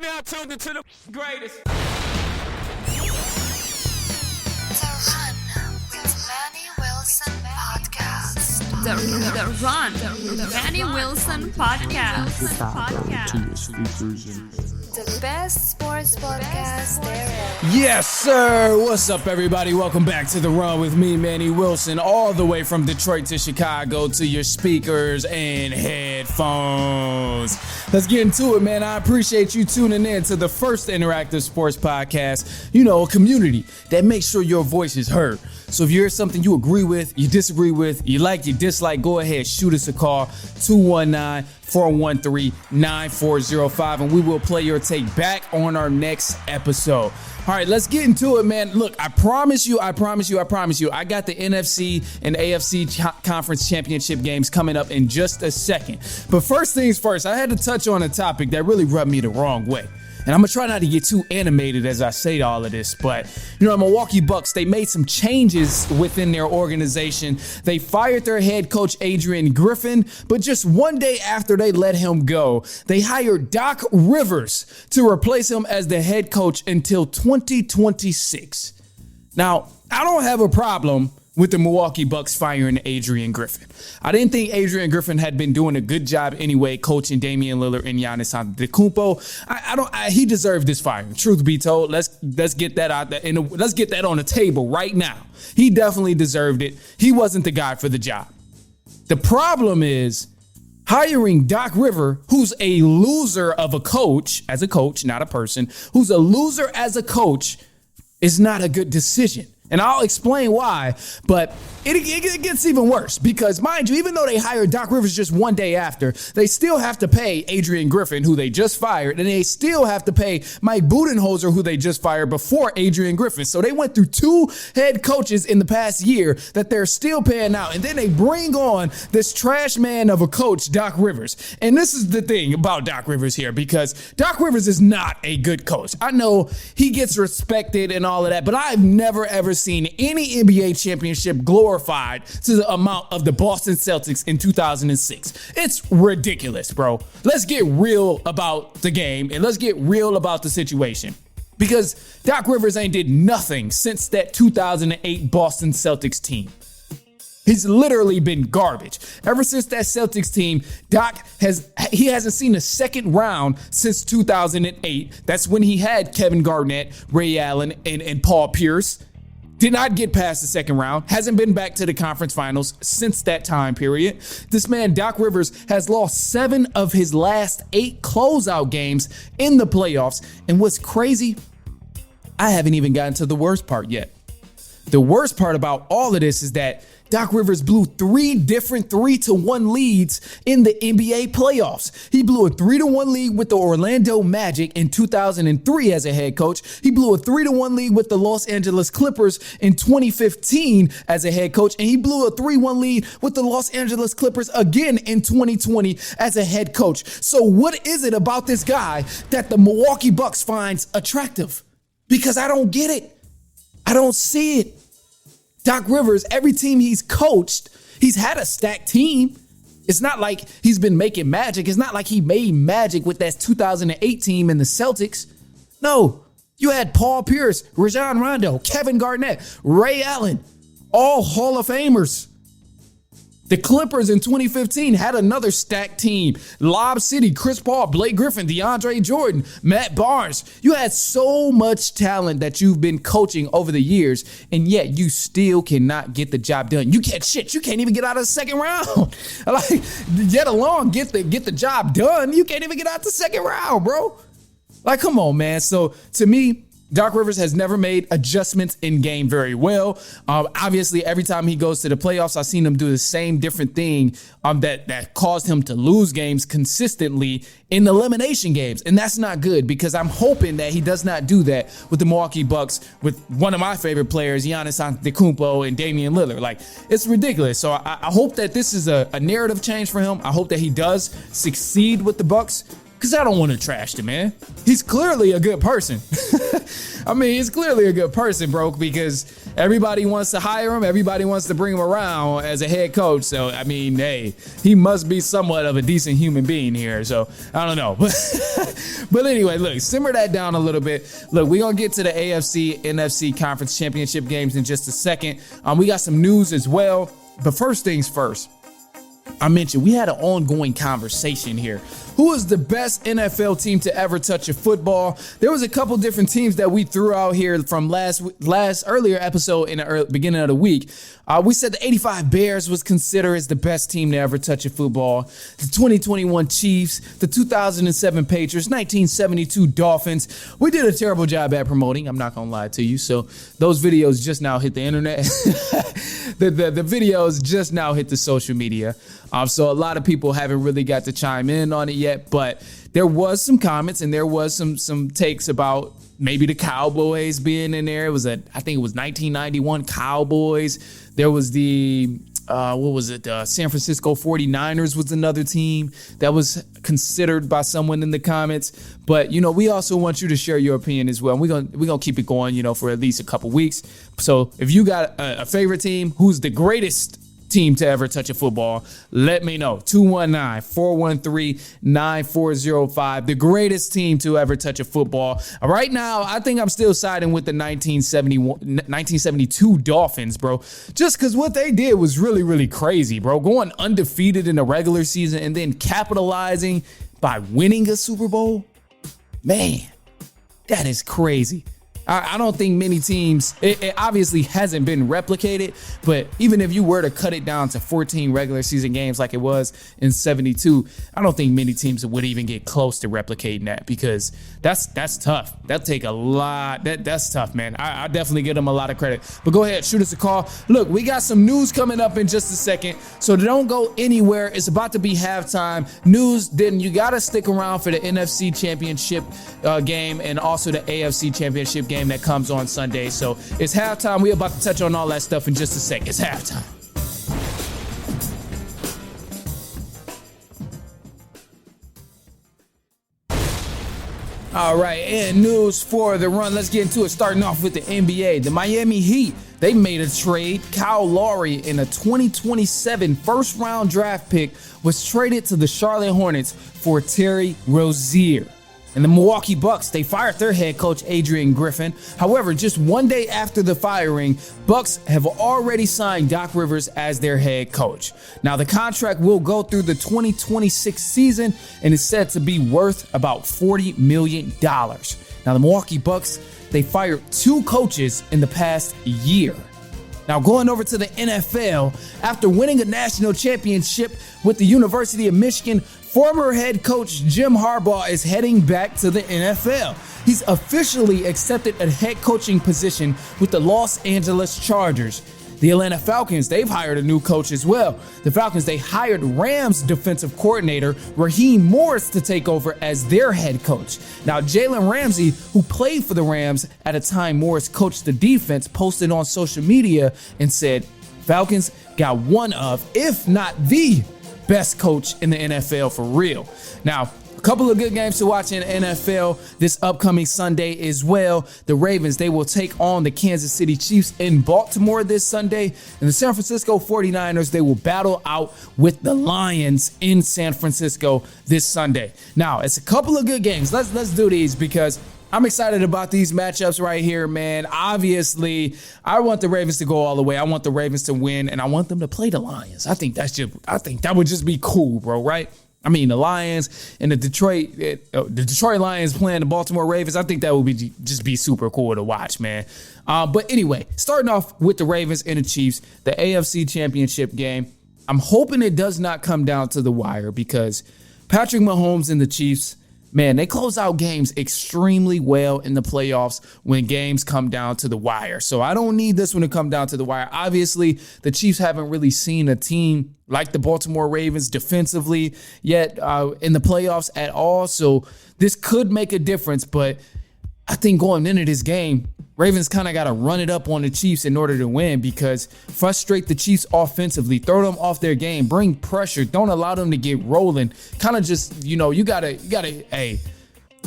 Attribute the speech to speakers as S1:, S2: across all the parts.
S1: Now tuned into the greatest.
S2: The Run with Manny Wilson podcast.
S3: The Run with Manny Wilson podcast.
S2: The best sports podcast there is.
S4: Yes, sir. What's up, everybody? Welcome back to The Run with me, Manny Wilson, all the way from Detroit to Chicago to your speakers and headphones. Let's get into it, man. I appreciate you tuning in to the first interactive sports podcast, a community that makes sure your voice is heard. So if you hear something you agree with, you disagree with, you like, you dislike, go ahead, shoot us a call, 219-413-9405, and we will play your take back on our next episode. All right, let's get into it, man. Look, I promise you, I got the NFC and AFC conference championship games coming up in just a second. But first things first, I had to touch on a topic that really rubbed me the wrong way. And I'm going to try not to get too animated as I say all of this, but, the Milwaukee Bucks, they made some changes within their organization. They fired their head coach, Adrian Griffin, but just one day after they let him go, they hired Doc Rivers to replace him as the head coach until 2026. Now, I don't have a problem with the Milwaukee Bucks firing Adrian Griffin. I didn't think Adrian Griffin had been doing a good job anyway, coaching Damian Lillard and Giannis Antetokounmpo. He deserved this firing. Truth be told, let's get that out there and let's get that on the table right now. He definitely deserved it. He wasn't the guy for the job. The problem is hiring Doc Rivers, who's a loser of a coach, as a coach, not a person, who's a loser as a coach, is not a good decision. And I'll explain why, but it gets even worse because, mind you, even though they hired Doc Rivers just one day after, they still have to pay Adrian Griffin, who they just fired, and they still have to pay Mike Budenholzer, who they just fired before Adrian Griffin. So they went through two head coaches in the past year that they're still paying out, and then they bring on this trash man of a coach, Doc Rivers. And this is the thing about Doc Rivers here, because Doc Rivers is not a good coach. I know he gets respected and all of that, but I've never, ever seen any NBA championship glorified to the amount of the Boston Celtics in 2006. It's ridiculous, bro. Let's get real about the game and let's get real about the situation. Because Doc Rivers ain't did nothing since that 2008 Boston Celtics team. He's literally been garbage. Ever since that Celtics team, Doc hasn't seen a second round since 2008. That's when he had Kevin Garnett, Ray Allen, and Paul Pierce. Did not get past the second round. Hasn't been back to the conference finals since that time period. This man, Doc Rivers, has lost 7 of his last 8 closeout games in the playoffs. And what's crazy, I haven't even gotten to the worst part yet. The worst part about all of this is that Doc Rivers blew 3 different 3-1 leads in the NBA playoffs. He blew a 3-1 lead with the Orlando Magic in 2003 as a head coach. He blew a 3-1 lead with the Los Angeles Clippers in 2015 as a head coach. And he blew a 3-1 lead with the Los Angeles Clippers again in 2020 as a head coach. So what is it about this guy that the Milwaukee Bucks finds attractive? Because I don't get it. I don't see it. Doc Rivers, every team he's coached, he's had a stacked team. It's not like he's been making magic. It's not like he made magic with that 2008 team in the Celtics. No, you had Paul Pierce, Rajon Rondo, Kevin Garnett, Ray Allen, all Hall of Famers. The Clippers in 2015 had another stacked team. Lob City, Chris Paul, Blake Griffin, DeAndre Jordan, Matt Barnes. You had so much talent that you've been coaching over the years, and yet you still cannot get the job done. You can't even get out of the second round. Yet alone get the job done. You can't even get out the second round, bro. Come on, man. So to me, Doc Rivers has never made adjustments in game very well. Obviously, every time he goes to the playoffs, I've seen him do the same different thing that caused him to lose games consistently in elimination games. And that's not good because I'm hoping that he does not do that with the Milwaukee Bucks with one of my favorite players, Giannis Antetokounmpo and Damian Lillard. It's ridiculous. So I hope that this is a narrative change for him. I hope that he does succeed with the Bucks. Because I don't want to trash the man. He's clearly a good person. I mean, he's clearly a good person, bro, because everybody wants to hire him. Everybody wants to bring him around as a head coach. So, I mean, hey, he must be somewhat of a decent human being here. So, I don't know. But anyway, look, simmer that down a little bit. Look, we're going to get to the AFC, NFC Conference Championship games in just a second. We got some news as well. But first things first. I mentioned we had an ongoing conversation here. Who is the best NFL team to ever touch a football? There was a couple different teams that we threw out here from earlier episode in the beginning of the week. We said the 85 Bears was considered as the best team to ever touch a football. The 2021 Chiefs, the 2007 Patriots, 1972 Dolphins. We did a terrible job at promoting. I'm not going to lie to you. So those videos just now hit the internet. The videos just now hit the social media. So a lot of people haven't really got to chime in on it yet, but there was some comments and there was some takes about maybe the Cowboys being in there. I think it was 1991 Cowboys. There was the San Francisco 49ers was another team that was considered by someone in the comments. But, we also want you to share your opinion as well. We're gonna keep it going, for at least a couple weeks. So if you got a favorite team, who's the greatest team to ever touch a football, let me know. 219-413-9405. The greatest team to ever touch a football. Right now, I think I'm still siding with the 1972 Dolphins, bro. Just because what they did was really, really crazy, bro. Going undefeated in the regular season and then capitalizing by winning a Super Bowl. Man, that is crazy. I don't think many teams, it obviously hasn't been replicated, but even if you were to cut it down to 14 regular season games like it was in 72, I don't think many teams would even get close to replicating that, because that's tough. That'll take a lot. That's tough, man. I definitely give them a lot of credit. But go ahead, shoot us a call. Look, we got some news coming up in just a second, so don't go anywhere. It's about to be halftime. News, then you got to stick around for the NFC Championship game and also the AFC Championship game that comes on Sunday. So it's halftime. We're about to touch on all that stuff in just a sec. It's halftime. All right, and news for the run. Let's get into it. Starting off with the NBA. The Miami Heat, they made a trade. Kyle Lowry in a 2027 first-round draft pick was traded to the Charlotte Hornets for Terry Rozier. And the Milwaukee Bucks, they fired their head coach, Adrian Griffin. However, just one day after the firing, Bucks have already signed Doc Rivers as their head coach. Now, the contract will go through the 2026 season and is said to be worth about $40 million. Now, the Milwaukee Bucks, they fired 2 coaches in the past year. Now, going over to the NFL, after winning a national championship with the University of Michigan, former head coach Jim Harbaugh is heading back to the NFL. He's officially accepted a head coaching position with the Los Angeles Chargers. The Atlanta Falcons, they've hired a new coach as well. The Falcons, they hired Rams defensive coordinator Raheem Morris to take over as their head coach. Now, Jalen Ramsey, who played for the Rams at a time Morris coached the defense, posted on social media and said, Falcons got one of, if not the best coach in the NFL for real. Now, a couple of good games to watch in the NFL this upcoming Sunday as well. The Ravens, they will take on the Kansas City Chiefs in Baltimore this Sunday. And the San Francisco 49ers, they will battle out with the Lions in San Francisco this Sunday. Now, it's a couple of good games. Let's do these because I'm excited about these matchups right here, man. Obviously, I want the Ravens to go all the way. I want the Ravens to win, and I want them to play the Lions. I think that would just be cool, bro, right? I mean, the Lions and the Detroit Lions playing the Baltimore Ravens, I think that would just be super cool to watch, man. But anyway, starting off with the Ravens and the Chiefs, the AFC Championship game, I'm hoping it does not come down to the wire because Patrick Mahomes and the Chiefs, man, they close out games extremely well in the playoffs when games come down to the wire. So I don't need this one to come down to the wire. Obviously, the Chiefs haven't really seen a team like the Baltimore Ravens defensively yet in the playoffs at all. So this could make a difference. But I think going into this game, Ravens kind of got to run it up on the Chiefs in order to win, because frustrate the Chiefs offensively, throw them off their game, bring pressure, don't allow them to get rolling. Kind of just, you gotta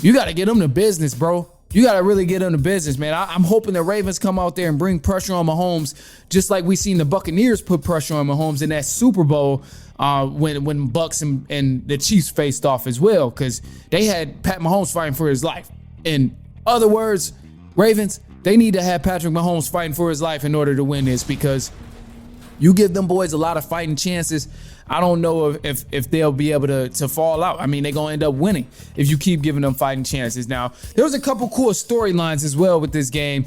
S4: get them to business, bro. You got to really get them to business, man. I'm hoping the Ravens come out there and bring pressure on Mahomes, just like we seen the Buccaneers put pressure on Mahomes in that Super Bowl when Bucks and the Chiefs faced off as well, because they had Pat Mahomes fighting for his life. In other words, Ravens, they need to have Patrick Mahomes fighting for his life in order to win this, because you give them boys a lot of fighting chances. I don't know if they'll be able to fall out. I mean, they're going to end up winning if you keep giving them fighting chances. Now, there was a couple cool storylines as well with this game,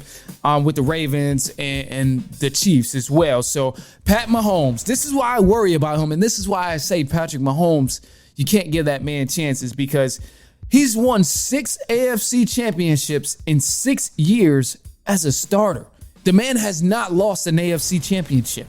S4: with the Ravens and the Chiefs as well. So Pat Mahomes, this is why I worry about him, and this is why I say Patrick Mahomes, you can't give that man chances, because he's won 6 AFC championships in 6 years as a starter. The man has not lost an AFC championship.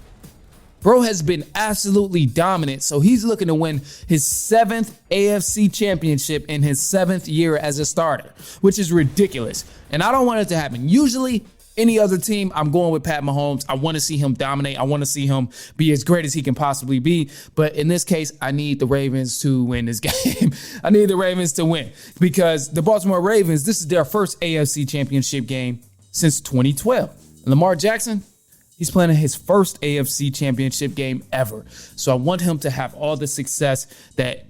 S4: Bro has been absolutely dominant, so he's looking to win his 7th AFC championship in his 7th year as a starter, which is ridiculous. And I don't want it to happen. Usually, any other team, I'm going with Pat Mahomes. I want to see him dominate. I want to see him be as great as he can possibly be. But in this case, I need the Ravens to win this game. I need the Ravens to win, because the Baltimore Ravens, this is their first AFC championship game since 2012. And Lamar Jackson, he's playing his first AFC championship game ever. So I want him to have all the success that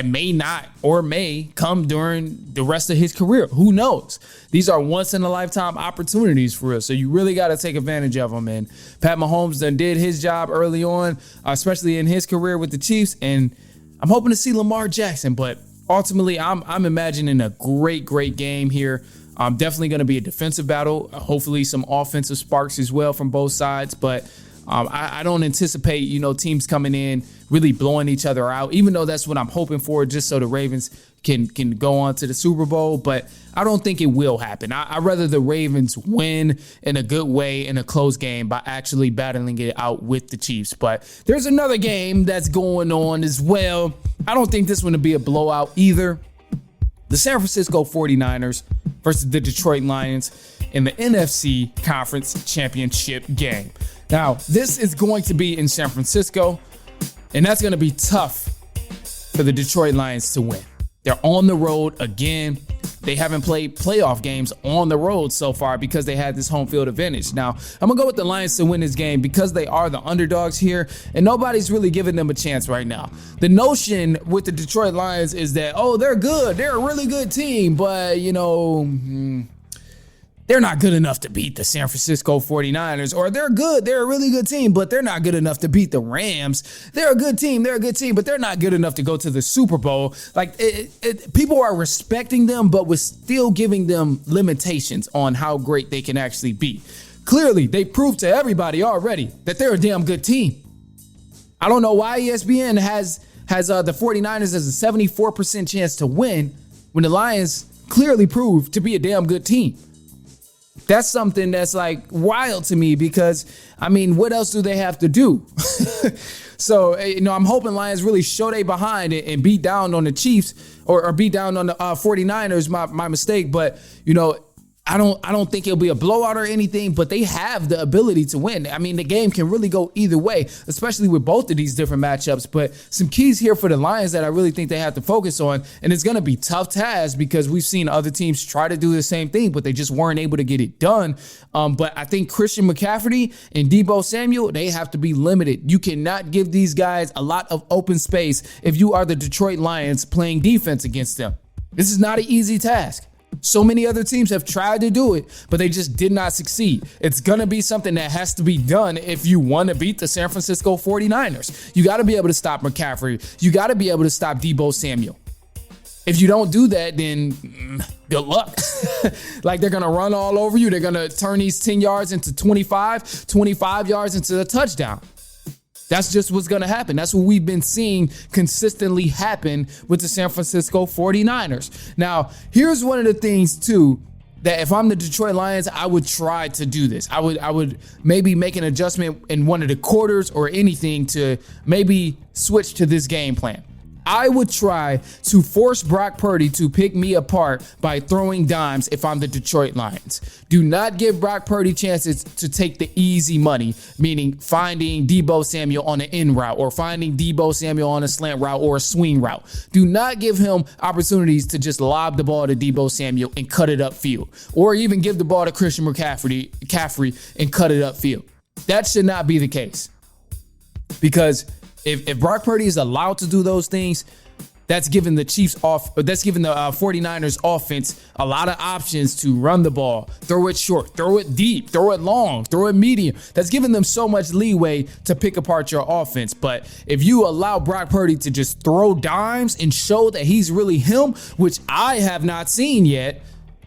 S4: may not or may come during the rest of his career. Who knows? These are once-in-a-lifetime opportunities for us, so you really got to take advantage of them. And Pat Mahomes done did his job early on, especially in his career with the Chiefs, and I'm hoping to see Lamar Jackson. But ultimately, I'm imagining a great game here. Definitely going to be a defensive battle. Hopefully some offensive sparks as well from both sides. But I don't anticipate, teams coming in really blowing each other out, even though that's what I'm hoping for, just so the Ravens can go on to the Super Bowl. But I don't think it will happen. I'd rather the Ravens win in a good way in a close game by actually battling it out with the Chiefs. But there's another game that's going on as well. I don't think this one will be a blowout either. The San Francisco 49ers versus the Detroit Lions in the NFC Conference Championship game. Now, this is going to be in San Francisco, and that's going to be tough for the Detroit Lions to win. They're on the road again. They haven't played playoff games on the road so far because they had this home field advantage. Now, I'm going to go with the Lions to win this game because they are the underdogs here, and nobody's really giving them a chance right now. The notion with the Detroit Lions is that, they're good. They're a really good team, but, they're not good enough to beat the San Francisco 49ers, or they're good. They're a really good team, but they're not good enough to beat the Rams. They're a good team, but they're not good enough to go to the Super Bowl. Like, people are respecting them, but we're still giving them limitations on how great they can actually be. Clearly, they proved to everybody already that they're a damn good team. I don't know why ESPN has the 49ers as a 74% chance to win when the Lions clearly proved to be a damn good team. That's something that's like wild to me because, what else do they have to do? So, I'm hoping Lions really show they behind it and beat down on the Chiefs or beat down on the 49ers, my mistake. But, I don't think it'll be a blowout or anything, but they have the ability to win. The game can really go either way, especially with both of these different matchups. But some keys here for the Lions that I really think they have to focus on, and it's going to be tough tasks because we've seen other teams try to do the same thing, but they just weren't able to get it done. But I think Christian McCaffrey and Deebo Samuel, they have to be limited. You cannot give these guys a lot of open space if you are the Detroit Lions playing defense against them. This is not an easy task. So many other teams have tried to do it, but they just did not succeed. It's going to be something that has to be done if you want to beat the San Francisco 49ers. You got to be able to stop McCaffrey. You got to be able to stop Deebo Samuel. If you don't do that, then good luck. Like, they're going to run all over you. They're going to turn these 10 yards into 25 yards into a touchdown. That's just what's going to happen. That's what we've been seeing consistently happen with the San Francisco 49ers. Now, here's one of the things, too, that if I'm the Detroit Lions, I would try to do this. I would maybe make an adjustment in one of the quarters or anything to maybe switch to this game plan. I would try to force Brock Purdy to pick me apart by throwing dimes if I'm the Detroit Lions. Do not give Brock Purdy chances to take the easy money, meaning finding Deebo Samuel on an in route or finding Deebo Samuel on a slant route or a swing route. Do not give him opportunities to just lob the ball to Deebo Samuel and cut it upfield, or even give the ball to Christian McCaffrey and cut it upfield. That should not be the case, because if Brock Purdy is allowed to do those things, that's giving the 49ers offense a lot of options to run the ball, throw it short, throw it deep, throw it long, throw it medium. That's giving them so much leeway to pick apart your offense. But if you allow Brock Purdy to just throw dimes and show that he's really him, which I have not seen yet,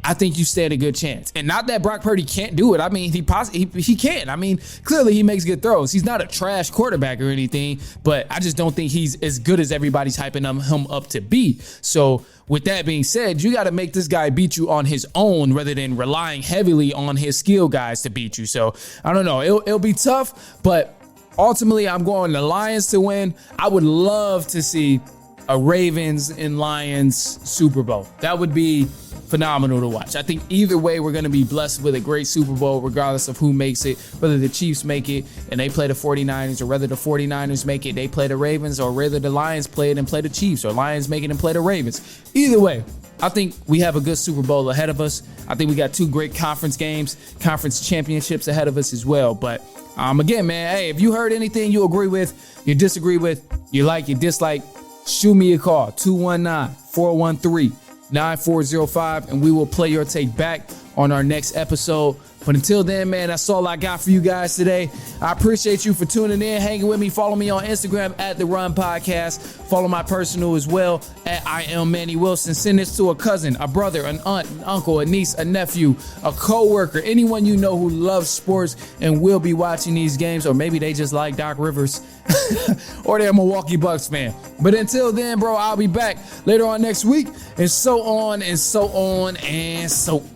S4: I think you stand a good chance. And not that Brock Purdy can't do it. I mean, he can. I mean, clearly he makes good throws. He's not a trash quarterback or anything, but I just don't think he's as good as everybody's hyping him up to be. So with that being said, you got to make this guy beat you on his own rather than relying heavily on his skill guys to beat you. So I don't know. It'll be tough, but ultimately I'm going the Lions to win. I would love to see a Ravens and Lions Super Bowl. That would be phenomenal to watch. I think either way, we're going to be blessed with a great Super Bowl, regardless of who makes it, whether the Chiefs make it and they play the 49ers, or whether the 49ers make it, they play the Ravens, or whether the Lions play it and play the Chiefs, or Lions make it and play the Ravens. Either way, I think we have a good Super Bowl ahead of us. I think we got two great conference games, conference championships ahead of us as well. But again, man, hey, if you heard anything you agree with, you disagree with, you like, you dislike, shoot me a call, 219-413-9405, and we will play your take back on our next episode. But until then, man, that's all I got for you guys today. I appreciate you for tuning in, hanging with me. Follow me on Instagram at The Run Podcast. Follow my personal as well at I am Manny Wilson. Send this to a cousin, a brother, an aunt, an uncle, a niece, a nephew, a co-worker, anyone you know who loves sports and will be watching these games, or maybe they just like Doc Rivers or they're a Milwaukee Bucks fan. But until then, bro, I'll be back later on next week, and so on and so on and so on.